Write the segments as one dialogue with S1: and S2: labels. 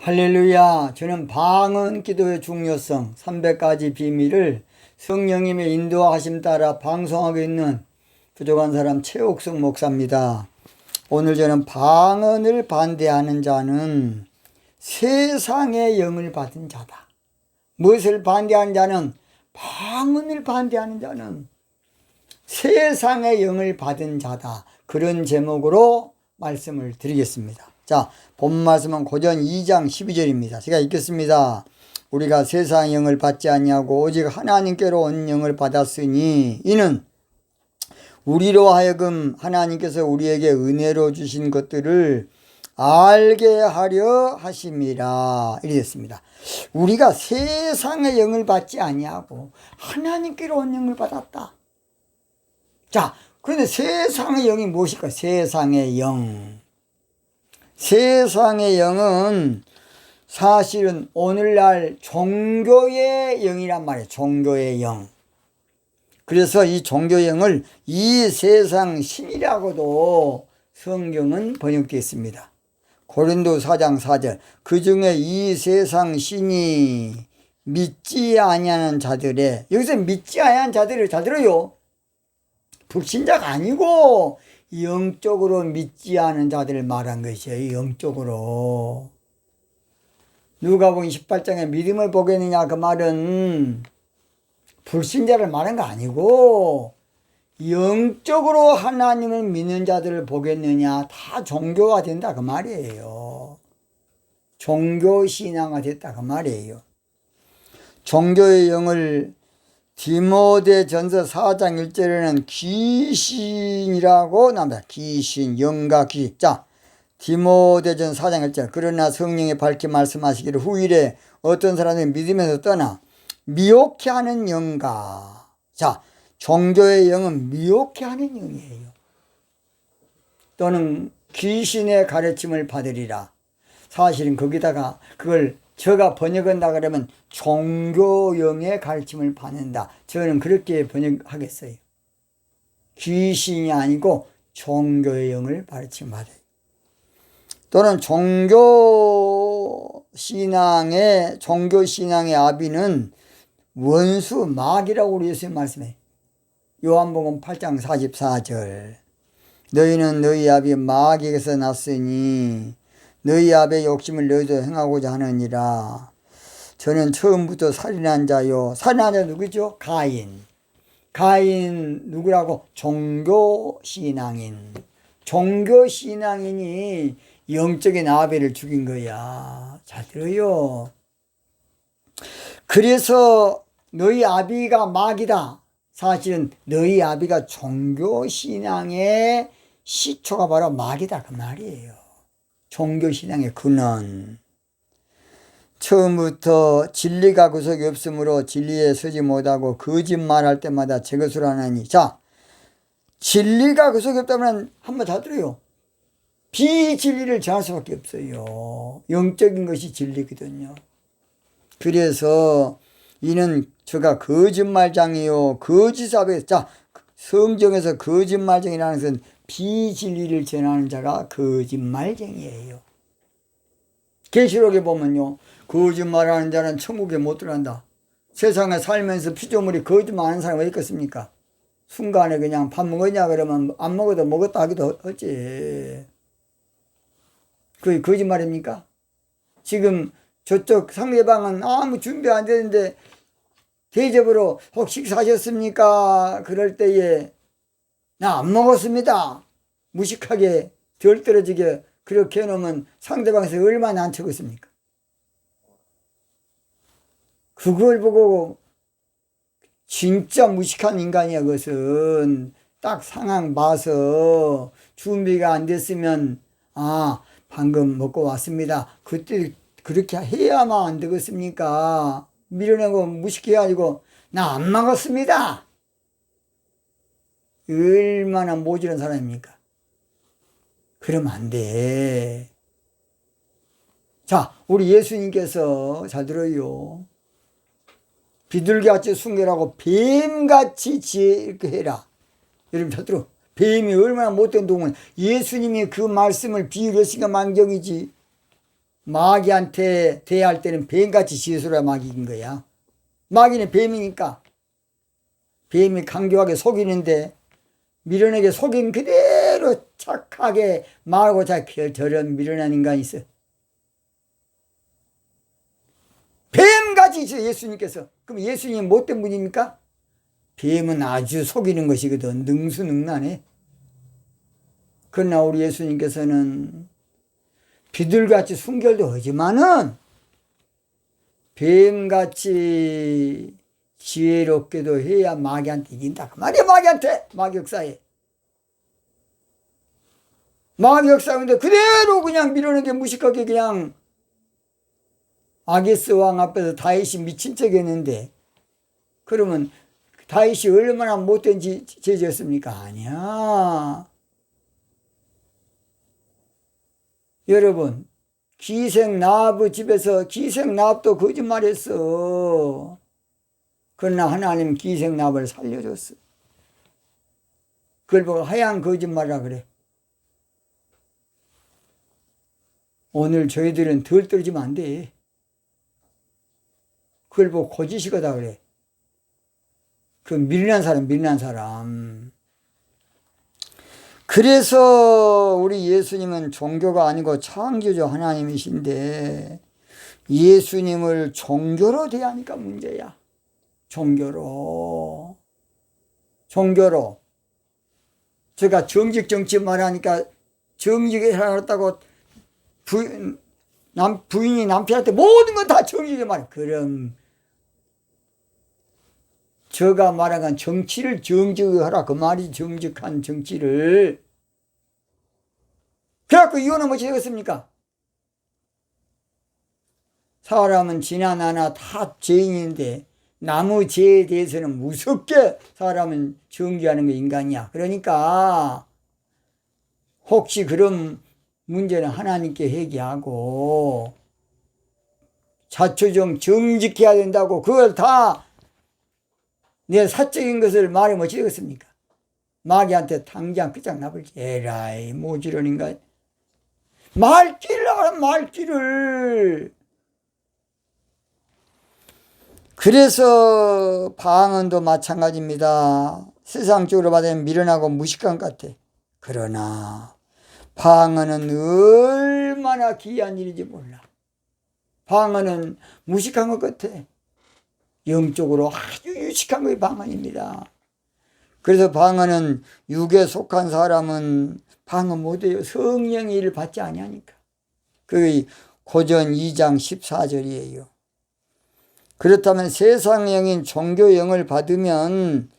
S1: 할렐루야. 저는 방언 기도의 중요성 300가지 비밀을 성령님의 인도하심 따라 방송하고 있는 부족한 사람 최옥성 목사입니다. 오늘 저는 방언을 반대하는 자는 세상의 영을 받은 자다. 무엇을 반대하는 자는? 방언을 반대하는 자는 세상의 영을 받은 자다. 그런 제목으로 말씀을 드리겠습니다. 자, 본 말씀은 고전 2장 12절입니다. 제가 읽겠습니다. 우리가 세상의 영을 받지 아니하고 오직 하나님께로 온 영을 받았으니 이는 우리로 하여금 하나님께서 우리에게 은혜로 주신 것들을 알게 하려 하심이라. 이렇게 됐습니다. 우리가 세상의 영을 받지 아니하고 하나님께로 온 영을 받았다. 자, 그런데 세상의 영이 무엇일까? 세상의 영. 세상의 영은 사실은 오늘날 종교의 영이란 말이에요. 종교의 영. 그래서 이 종교의 영을 이 세상 신이라고도 성경은 번역되어 있습니다. 고린도 4장 4절. 그 중에 이 세상 신이 믿지 아니하는 자들의, 여기서 믿지 아니하는 자들을 잘 들어요. 불신자가 아니고 영적으로 믿지 않은 자들을 말한 것이에요. 영적으로. 누가복음 18장에 믿음을 보겠느냐 그 말은 불신자를 말한 거 아니고 영적으로 하나님을 믿는 자들을 보겠느냐. 다 종교가 된다 그 말이에요. 종교신앙가 됐다 그 말이에요. 종교의 영을 디모데전서 4장 1절에는 귀신이라고 나옵니다. 귀신, 영과 귀. 자, 디모데전서 4장 1절. 그러나 성령이 밝히 말씀하시기를 후일에 어떤 사람이 믿으면서 떠나 미혹해 하는 영과. 자, 종교의 영은 미혹해 하는 영이에요. 또는 귀신의 가르침을 받으리라. 사실은 거기다가 그걸 제가 번역한다 그러면 종교영의 가르침을 받는다. 저는 그렇게 번역하겠어요. 귀신이 아니고 종교의 영을 가르침 받아요. 또는 종교신앙의 아비는 원수 마귀라고 우리 예수님 말씀해요. 요한복음 8장 44절. 너희는 너희 아비 마귀에게서 났으니 너희 아비의 욕심을 너희도 행하고자 하느니라. 저는 처음부터 살인한 자요. 살인한 자 누구죠? 가인. 가인 누구라고? 종교신앙인. 종교신앙인이 영적인 아비를 죽인 거야. 잘 들어요. 그래서 너희 아비가 마귀다. 사실은 너희 아비가 종교신앙의 시초가 바로 마귀다 그 말이에요. 종교신앙의 근원. 처음부터 진리가 구석이 없으므로 진리에 서지 못하고 거짓말할 때마다 제 것으로 하나니. 자, 진리가 구석이 없다면 한번 다 들어요. 비진리를 전할 수밖에 없어요. 영적인 것이 진리거든요. 그래서 이는 저가 거짓말장이요 거짓사배. 자, 성경에서 거짓말쟁이라는 것은 비진리를 전하는 자가 거짓말쟁이에요. 계시록에 보면요, 거짓말하는 자는 천국에 못 들어간다. 세상에 살면서 피조물이 거짓말하는 사람이 어디 있겠습니까? 순간에 그냥 밥 먹었냐 그러면 안 먹어도 먹었다 하기도 하지. 그게 거짓말입니까? 지금 저쪽 상대방은 아무 준비 안 되는데 대접으로 혹시 식사하셨습니까? 그럴 때에 나 안 먹었습니다. 무식하게 덜 떨어지게 그렇게 해놓으면 상대방에서 얼마나 안 쳤겠습니까? 그걸 보고 진짜 무식한 인간이야. 그것은 딱 상황 봐서 준비가 안 됐으면 방금 먹고 왔습니다. 그때 그렇게 해야만 안 되겠습니까? 밀어내고 무식해가지고 나 안 먹었습니다. 얼마나 모질한 사람입니까? 그러면 안 돼. 자, 우리 예수님께서 잘 들어요. 비둘기같이 순결하고 뱀같이 지혜 있게 해라. 여러분 잘 들어. 뱀이 얼마나 못된 동물. 예수님이 그 말씀을 비유를 했으니까 망정이지. 마귀한테 대할 때는 뱀같이 지으라 마귀인 거야. 마귀는 뱀이니까 뱀이 강교하게 속이는데 미련하게 속인 그대로 착하게 말하고 저런 미련한 인간이 있어. 뱀같이 있어 예수님께서. 그럼 예수님 못된 분입니까? 뱀은 아주 속이는 것이거든. 능수능란해. 그러나 우리 예수님께서는 비둘같이 순결도 하지만은 뱀같이 지혜롭게도 해야 마귀한테 이긴다. 그 말이야. 마귀한테. 마귀 역사에. 마귀 역사인데 그대로 그냥 밀어내게 무식하게 그냥 아게스 왕 앞에서 다윗이 미친 척 했는데, 그러면 다윗이 얼마나 못된 죄지었습니까? 아니야. 여러분, 기생나합의 집에서 기생나합도 거짓말했어. 그러나 하나님 기생나합을 살려줬어. 그걸 보고 하얀 거짓말이라 그래. 오늘 저희들은 덜 떨어지면 안 돼. 그걸 보고 거짓이거다 그래. 그 미련한 사람. 그래서 우리 예수님은 종교가 아니고 창조주 하나님이신데 예수님을 종교로 대하니까 문제야. 종교로. 제가 정직 말하니까 정직에 살았다고 부인이 남편한테 모든 건 다 정직에 말해. 그럼 제가 말한 정치를 정직하라 그 말이 정직한 정치를. 그래갖고 이혼은 어찌 되겠습니까? 사람은 지나 나나 다 죄인인데 남의 죄에 대해서는 무섭게 사람은 정죄하는 게 인간이야. 그러니까 혹시 그런 문제는 하나님께 회개하고 자초정 정직해야 된다고 그걸 다 내 사적인 것을 말하면 어찌 되겠습니까? 마귀한테 당장 끝장나버리지. 에라이 모지런 인간. 말귀를 나가라 말귀를. 그래서 방언도 마찬가지입니다. 세상적으로 받으면 미련하고 무식한 것 같아. 그러나 방언은 얼마나 귀한 일인지 몰라. 방언은 무식한 것 같아. 영적으로 아주 유식한 것이 방언입니다. 그래서 방언은 육에 속한 사람은 방언 못해요. 성령의 일을 받지 아니하니까. 그게 고전 2장 14절이에요. 그렇다면 세상의 영인 종교의 영을 받으면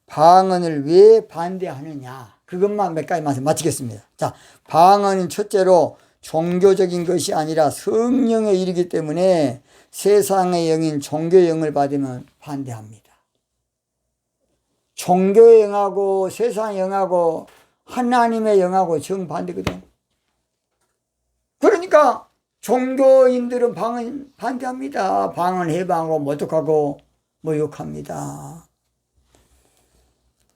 S1: 방언을 왜 반대하느냐? 그것만 몇 가지 말씀 마치겠습니다. 자, 방언은 첫째로 종교적인 것이 아니라 성령의 일이기 때문에 세상의 영인 종교의 영을 받으면 반대합니다. 종교의 영하고 세상의 영하고 하나님의 영하고 정반대거든. 그러니까 종교인들은 방언 반대합니다. 방언 해방하고 모독하고 모욕합니다.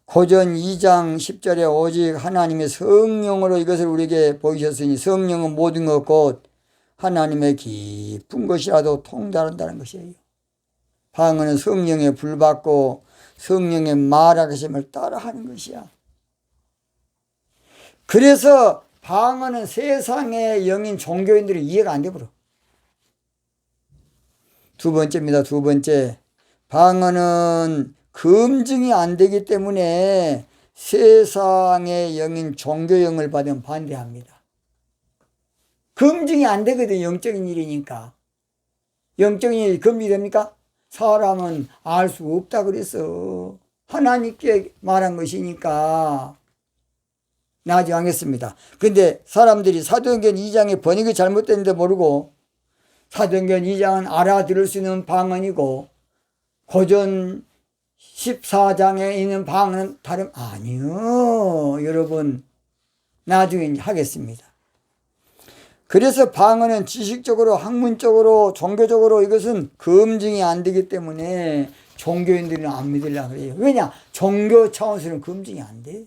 S1: 고전 2장 10절에 오직 하나님의 성령으로 이것을 우리에게 보이셨으니 성령은 모든 것 곧 하나님의 깊은 것이라도 통달한다는 것이에요. 방언은 성령에 불받고 성령의 말하심을 따라하는 것이야. 그래서 방언은 세상의 영인 종교인들이 이해가 안 되버려. 두 번째입니다. 두 번째. 방언은 검증이 안 되기 때문에 세상의 영인 종교영을 받으면 반대합니다. 검증이 안 되거든. 영적인 일이니까. 영적인 일이 검증됩니까? 사람은 알 수 없다 그랬어. 하나님께 말한 것이니까. 나중에 하겠습니다. 근데 사람들이 사도행전 2장에 번역이 잘못됐는데 모르고 사도행전 2장은 알아들을 수 있는 방언이고 고전 14장에 있는 방언은 다름 아니요. 여러분 나중에 하겠습니다. 그래서 방언은 지식적으로 학문적으로 종교적으로 이것은 검증이 안 되기 때문에 종교인들은 안 믿으려고 그래요. 왜냐? 종교 차원에서는 검증이 안 돼.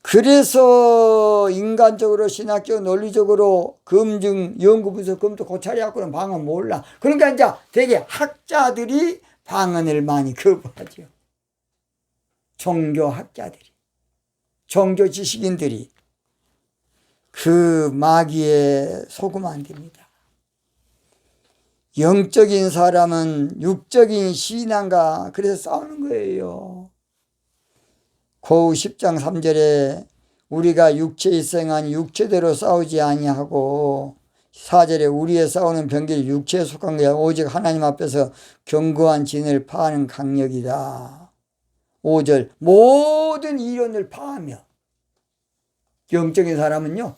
S1: 그래서 인간적으로 신학적 논리적으로 검증 연구 분석 검토 고찰이 갖고는 방언 몰라. 그러니까 이제 되게 학자들이 방언을 많이 거부하죠. 종교학자들이, 종교 지식인들이. 그 마귀에 속으면 안 됩니다. 영적인 사람은 육적인 신앙과 그래서 싸우는 거예요. 고우 10장 3절에 우리가 육체에 있어야만 육체대로 싸우지 아니하고 4절에 우리의 싸우는 병기를 육체에 속한 것이 오직 하나님 앞에서 견고한 진을 파하는 강력이다. 5절 모든 이론을 파하며. 영적인 사람은요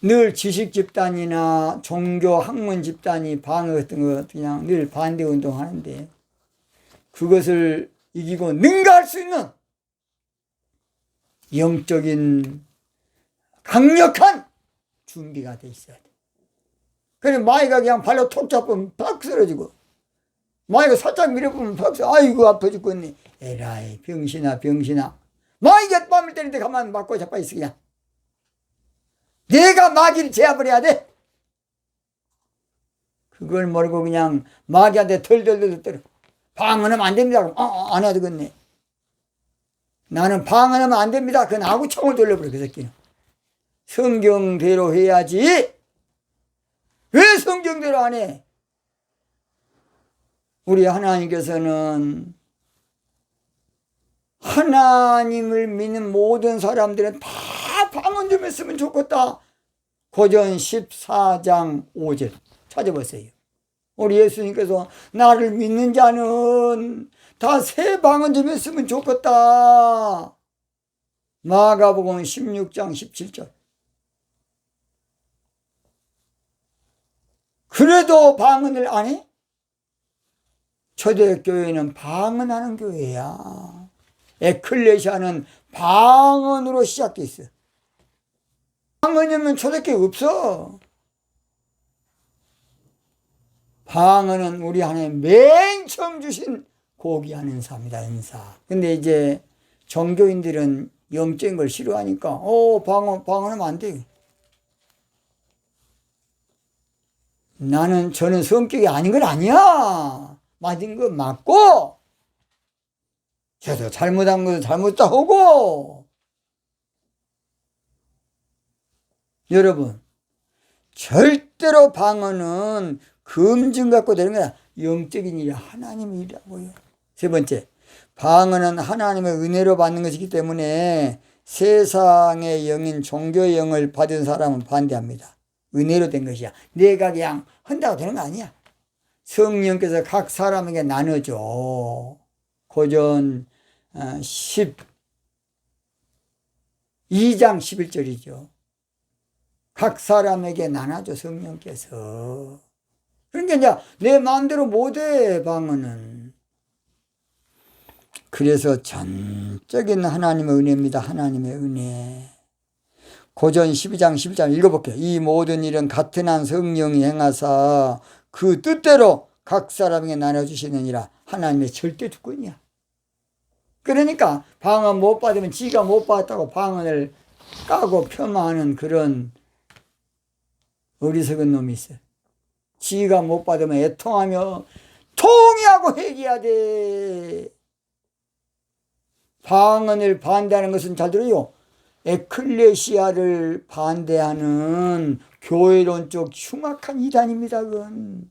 S1: 늘 지식 집단이나 종교 학문 집단이 방어 같은 거 그냥 늘 반대 운동하는데 그것을 이기고 능가할 수 있는 영적인 강력한 준비가 돼 있어야 돼. 그래 마이가 그냥 발로 톡 잡으면 팍 쓰러지고 마이가 살짝 밀어보면 팍 쓰러지고 아이고 아파 죽겠네. 에라이 병신아 마이가 뺨을 때리는데 가만 맞고 자빠 있어 그냥. 내가 마귀를 제압을 해야 돼. 그걸 모르고 그냥 마귀한테 덜덜덜 때려. 방언하면 안 됩니다. 안 해도 되겠네. 나는 방언하면 안 됩니다. 그건 아구청을 돌려버려 그 새끼는. 성경대로 해야지. 왜 성경대로 안 해? 우리 하나님께서는 하나님을 믿는 모든 사람들은 다 방언 좀 했으면 좋겠다. 고전 14장 5절 찾아보세요. 우리 예수님께서 나를 믿는 자는 다 새 방언 좀 했으면 좋겠다. 마가복음 16장 17절. 그래도 방언을 안 해? 초대교회는 방언하는 교회야. 에클레시아는 방언으로 시작돼 있어. 방언이면 초대교회 없어. 방언은 우리 하나님 맨 처음 주신 고귀한 은사입니다. 은사. 근데 이제 종교인들은 영적인 걸 싫어하니까 방언하면 안 돼요. 저는 성격이 아닌 건 아니야. 맞은 거 맞고 저도 잘못한 것도 잘못다 하고. 여러분 절대로 방언은 검증 갖고 되는 거야. 영적인 일이 하나님의 일이라고요. 세 번째, 방언은 하나님의 은혜로 받는 것이기 때문에 세상의 영인 종교의 영을 받은 사람은 반대합니다. 은혜로 된 것이야. 내가 그냥 한다고 되는 거 아니야. 성령께서 각 사람에게 나눠줘. 고전 12장 11절이죠. 각 사람에게 나눠줘 성령께서. 그러니까 이제 내 마음대로 못해 방언은. 그래서 전적인 하나님의 은혜입니다. 하나님의 은혜. 고전 12장 11장 읽어볼게요. 이 모든 일은 같은 한 성령이 행하사 그 뜻대로 각 사람에게 나눠주시느니라. 하나님의 절대 주권이야. 그러니까 방언 못 받으면 지가 못 받았다고 방언을 까고 폄하하는 그런 어리석은 놈이 있어요. 지가 못 받으면 애통하며 통회하고 회개해야 돼. 방언을 반대하는 것은 잘 들어요. 에클레시아를 반대하는 교회론적 흉악한 이단입니다. 그건.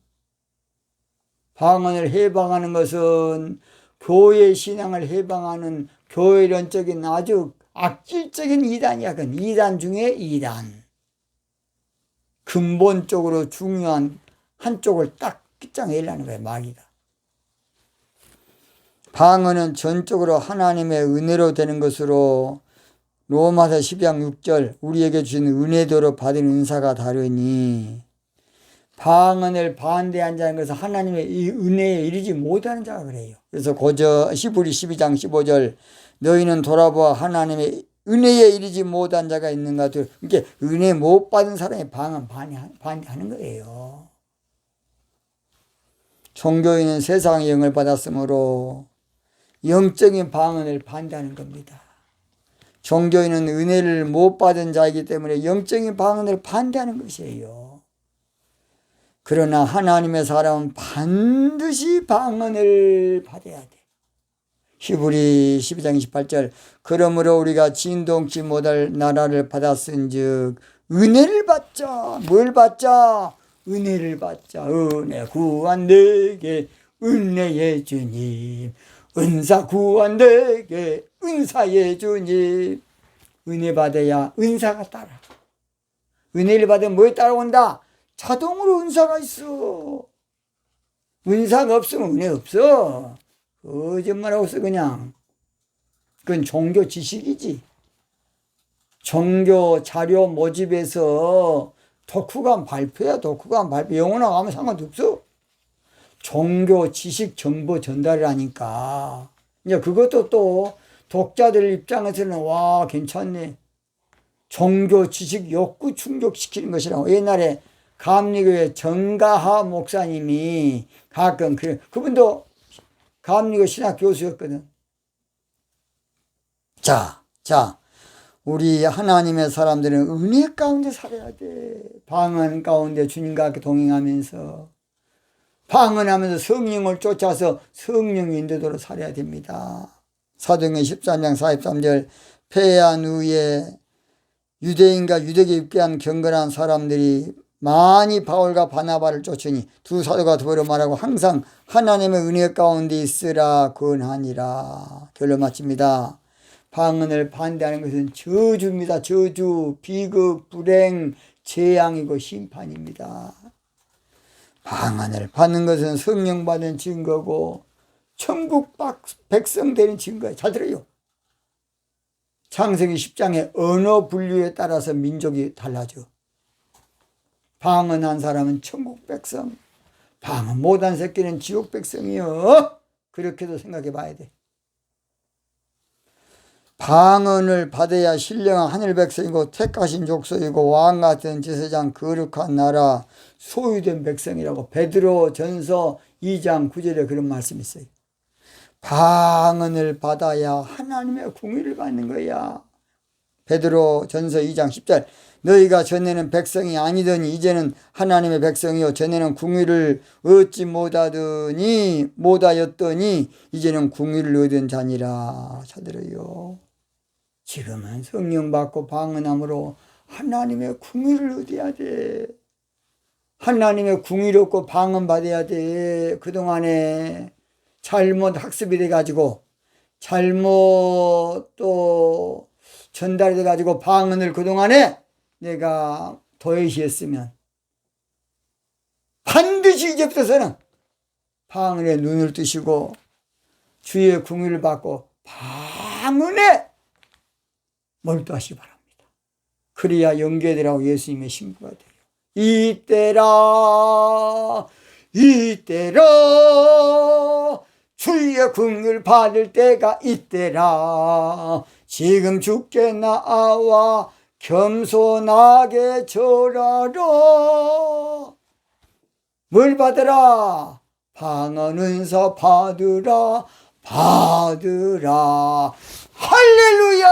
S1: 방언을 해방하는 것은 교회 신앙을 해방하는 교회론적인 아주 악질적인 이단이야. 그건 이단 중에 이단. 근본적으로 중요한 한쪽을 딱 끝장내려는 거예요. 마귀가. 방언은 전적으로 하나님의 은혜로 되는 것으로 로마서 12장 6절 우리에게 주신 은혜대로 받은 은사가 다르니 방언을 반대한 자는 것은 하나님의 이 은혜에 이르지 못하는 자가 그래요. 그래서 히브리 12장 15절 너희는 돌아보아 하나님의 은혜에 이르지 못한 자가 있는가. 이렇게 은혜 못 받은 사람이 방언 반대하는 거예요. 종교인은 세상의 영을 받았으므로 영적인 방언을 반대하는 겁니다. 종교인은 은혜를 못 받은 자이기 때문에 영적인 방언을 반대하는 것이에요. 그러나 하나님의 사람은 반드시 방언을 받아야 돼. 히브리 12장 28절 그러므로 우리가 진동치 못할 나라를 받았은즉 은혜를 받자. 뭘 받자? 은혜를 받자. 은혜 구한 내게 은혜의 주님, 은사 구한 내게 은사의 주님. 은혜 받아야 은사가 따라. 은혜를 받으면 뭐에 따라온다? 자동으로 은사가 있어. 은사가 없으면 은혜 없어. 거짓말하고 있어 그냥. 그건 종교 지식이지. 종교 자료 모집에서 독후감 발표야. 독후감 발표. 영어 나가면 상관없어. 종교 지식 정보 전달을 하니까 이제 그것도 또 독자들 입장에서는 와 괜찮네. 종교 지식 욕구 충족시키는 것이라고. 옛날에 감리교회 정가하 목사님이 가끔 그분도 감리교 신학 교수였거든. 자, 우리 하나님의 사람들은 은혜 가운데 살아야 돼. 방언 가운데 주님과 함께 동행하면서 방언하면서 성령을 쫓아서 성령 인도대로 살아야 됩니다. 사도행전 13장 43절 패한 후에 유대인과 유대계 입게한 경건한 사람들이 많이 바울과 바나바를 쫓으니 두 사도가 더불어 말하고 항상 하나님의 은혜 가운데 있으라 권하니라. 결론 마칩니다. 방언을 반대하는 것은 저주입니다. 저주, 비극, 불행, 재앙이고 심판입니다. 방언을 받는 것은 성령 받은 증거고 천국 백성 되는 증거예요. 잘 들어요. 창세기 10장의 언어 분류에 따라서 민족이 달라져. 방언한 사람은 천국 백성, 방언 못한 새끼는 지옥 백성이요. 그렇게도 생각해 봐야 돼. 방언을 받아야 신령한 하늘 백성이고 택하신 족속이고 왕같은 제사장 거룩한 나라 소유된 백성이라고 베드로 전서 2장 9절에 그런 말씀이 있어요. 방언을 받아야 하나님의 공의를 받는 거야. 베드로 전서 2장 10절 너희가 전에는 백성이 아니더니 이제는 하나님의 백성이요 전에는 궁의를 얻지 못하였더니 이제는 궁의를 얻은 자니라. 잘 들어요. 지금은 성령 받고 방언함으로 하나님의 궁의를 얻어야 돼. 하나님의 궁의를 얻고 방언 받아야 돼. 그동안에 잘못 학습이 돼가지고 잘못 또 전달이 돼가지고 방언을 그동안에 내가 도외시했으면 반드시 이제부터서는 방언에 눈을 뜨시고 주의 궁의를 받고 방언에 몰두하시기 바랍니다. 그래야 영계되라고 예수님의 신부가 돼요. 이때라 주의 궁을 받을 때가 이때라. 지금 주께 나와 겸손하게 절하라. 뭘 받으라? 방언 은사 받으라. 할렐루야.